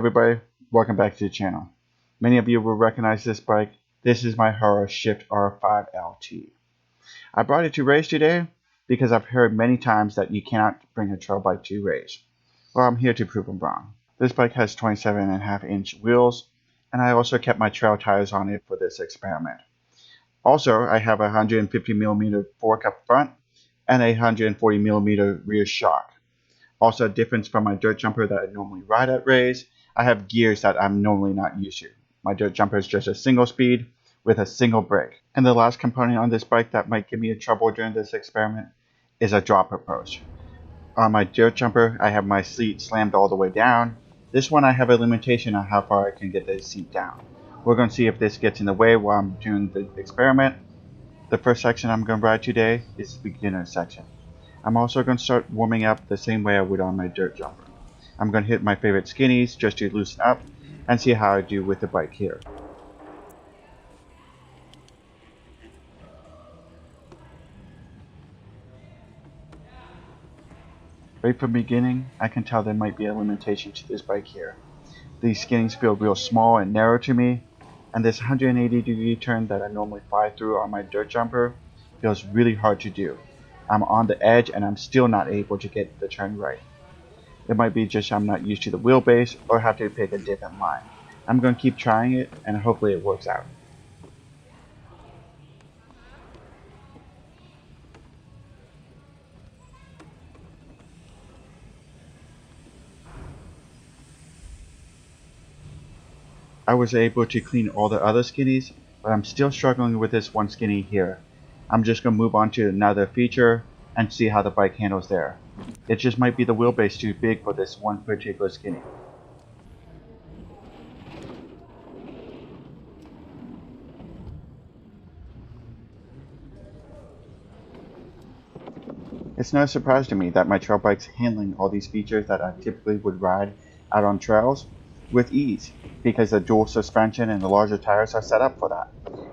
everybody, welcome back to the channel. Many of you will recognize this bike. This is my Haro Shift R5 LT. I brought it to race today because I've heard many times that you cannot bring a trail bike to race. Well, I'm here to prove them wrong. This bike has 27.5-inch wheels, and I also kept my trail tires on it for this experiment. Also, I have a 150mm fork up front and a 140mm rear shock. Also, a difference from my dirt jumper that I normally ride at race, I have gears that I'm normally not used to. My dirt jumper is just a single speed with a single brake. And the last component on this bike that might give me trouble during this experiment is a drop approach. On my dirt jumper, I have my seat slammed all the way down. This one I have a limitation on how far I can get the seat down. We're going to see if this gets in the way while I'm doing the experiment. The first section I'm going to ride today is the beginner section. I'm also going to start warming up the same way I would on my dirt jumper. I'm going to hit my favorite skinnies just to loosen up and see how I do with the bike here. Right from the beginning, I can tell there might be a limitation to this bike here. These skinnies feel real small and narrow to me, and this 180-degree turn that I normally fly through on my dirt jumper feels really hard to do. I'm on the edge and I'm still not able to get the turn right. It might be just I'm not used to the wheelbase or have to pick a different line. I'm going to keep trying it and hopefully it works out. I was able to clean all the other skinnies, but I'm still struggling with this one skinny here. I'm just going to move on to another feature and see how the bike handles there. It just might be the wheelbase too big for this one particular skinny. It's no surprise to me that my trail bike's handling all these features that I typically would ride out on trails with ease, because the dual suspension and the larger tires are set up for that.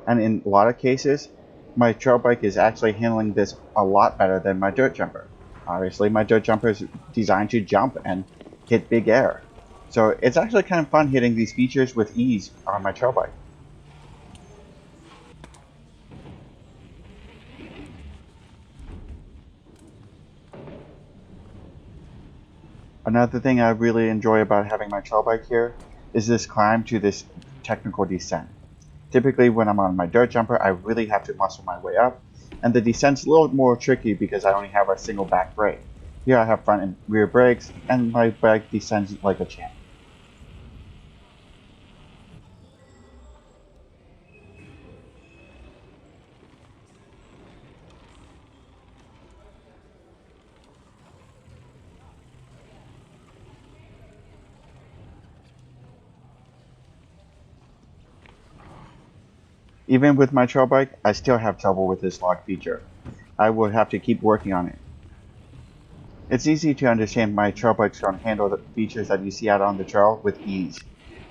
And in a lot of cases, my trail bike is actually handling this a lot better than my dirt jumper. Obviously, my dirt jumper is designed to jump and hit big air. So it's actually kind of fun hitting these features with ease on my trail bike. Another thing I really enjoy about having my trail bike here is this climb to this technical descent. Typically when I'm on my dirt jumper, I really have to muscle my way up, and the descent's a little more tricky because I only have a single back brake. Here I have front and rear brakes, and my bike descends like a champ. Even with my trail bike, I still have trouble with this lock feature. I will have to keep working on it. It's easy to understand my trail bike's going to handle the features that you see out on the trail with ease,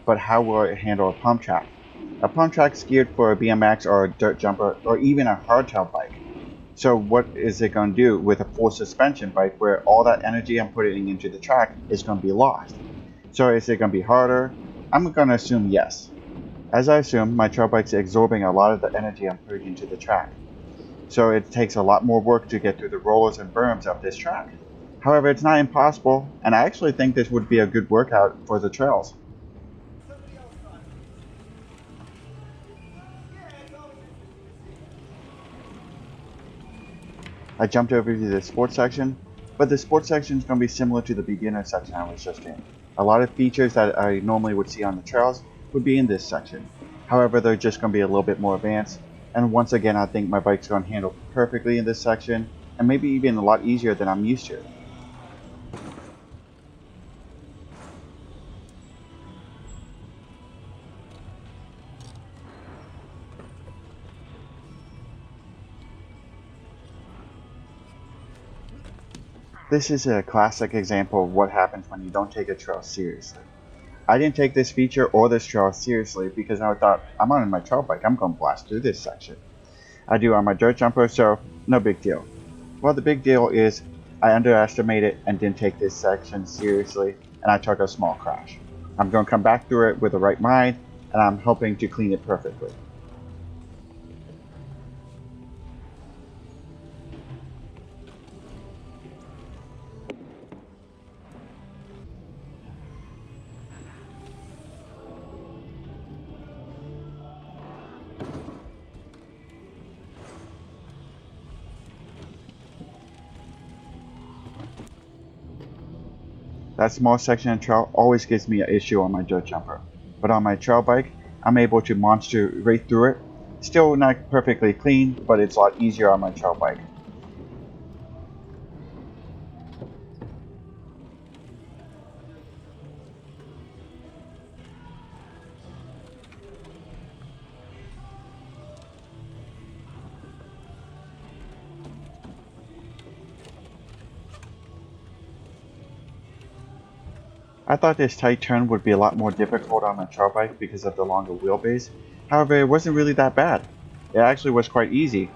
but how will it handle a pump track? A pump track's geared for a BMX or a dirt jumper or even a hardtail bike. So what is it going to do with a full suspension bike where all that energy I'm putting into the track is going to be lost? So is it going to be harder? I'm going to assume yes. As I assume, my trail bike's absorbing a lot of the energy I'm putting into the track. So it takes a lot more work to get through the rollers and berms of this track. However, it's not impossible, and I actually think this would be a good workout for the trails. I jumped over to the sports section, but the sports section is going to be similar to the beginner section I was just in. A lot of features that I normally would see on the trails would be in this section. However, they're just going to be a little bit more advanced, and once again I think my bike's going to handle perfectly in this section, and maybe even a lot easier than I'm used to. This is a classic example of what happens when you don't take a trail seriously. I didn't take this feature or this trail seriously because I thought, I'm on my trail bike, I'm going to blast through this section. I do on my dirt jumper, so no big deal. Well, the big deal is I underestimated and didn't take this section seriously, and I took a small crash. I'm going to come back through it with the right mind, and I'm hoping to clean it perfectly. That small section of trail always gives me an issue on my dirt jumper, but on my trail bike, I'm able to monster right through it. Still not perfectly clean, but it's a lot easier on my trail bike. I thought this tight turn would be a lot more difficult on my trail bike because of the longer wheelbase. However, it wasn't really that bad. It actually was quite easy.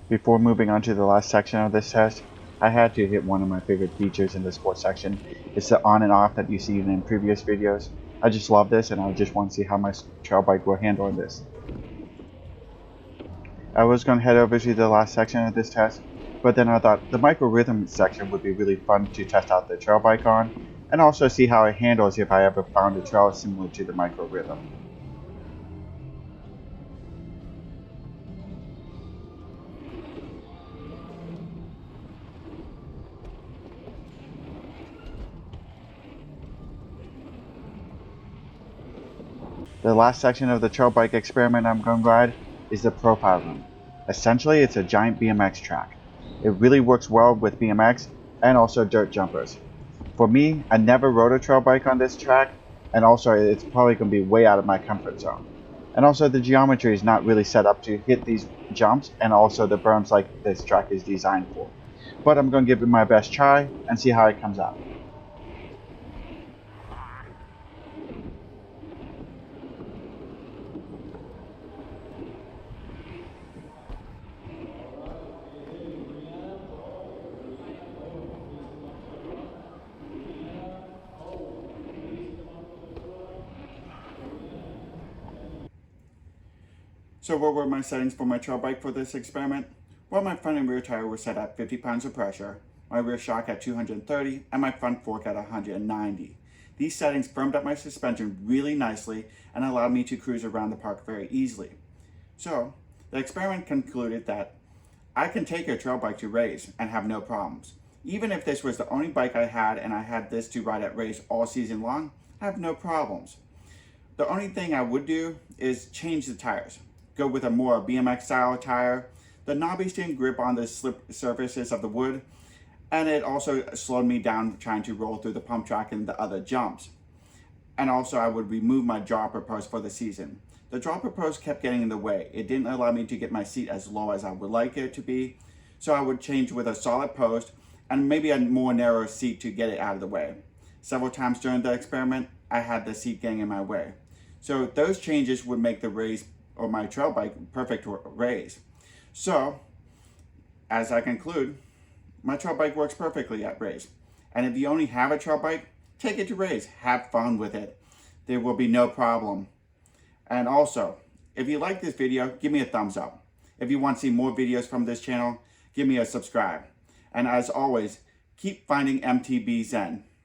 Before moving on to the last section of this test, I had to hit one of my favorite features in this sports section. It's the on and off that you've seen in previous videos. I just love this, and I just want to see how my trail bike will handle this. I was going to head over to the last section of this test, but then I thought the micro rhythm section would be really fun to test out the trail bike on, and also see how it handles if I ever found a trail similar to the micro rhythm. The last section of the trail bike experiment I'm going to ride is the profile room. Essentially, it's a giant BMX track. It really works well with BMX and also dirt jumpers. For me, I never rode a trail bike on this track, and also it's probably going to be way out of my comfort zone. And also the geometry is not really set up to hit these jumps and also the berms like this track is designed for. But I'm going to give it my best try and see how it comes out. So what were my settings for my trail bike for this experiment? Well, my front and rear tire were set at 50 pounds of pressure, my rear shock at 230, and my front fork at 190. These settings firmed up my suspension really nicely and allowed me to cruise around the park very easily. So, the experiment concluded that I can take a trail bike to race and have no problems. Even if this was the only bike I had and I had this to ride at race all season long, I have no problems. The only thing I would do is change the tires. Go with a more BMX style tire. The knobbies didn't grip on the slip surfaces of the wood, and it also slowed me down trying to roll through the pump track and the other jumps. And also I would remove my dropper post for the season. The dropper post kept getting in the way. It didn't allow me to get my seat as low as I would like it to be, so I would change with a solid post and maybe a more narrow seat to get it out of the way. Several times during the experiment, I had the seat getting in my way. So those changes would make the race or my trail bike perfect to race. So, as I conclude, my trail bike works perfectly at race. And if you only have a trail bike, take it to race. Have fun with it. There will be no problem. And also, if you like this video, give me a thumbs up. If you want to see more videos from this channel, give me a subscribe. And as always, keep finding MTB Zen.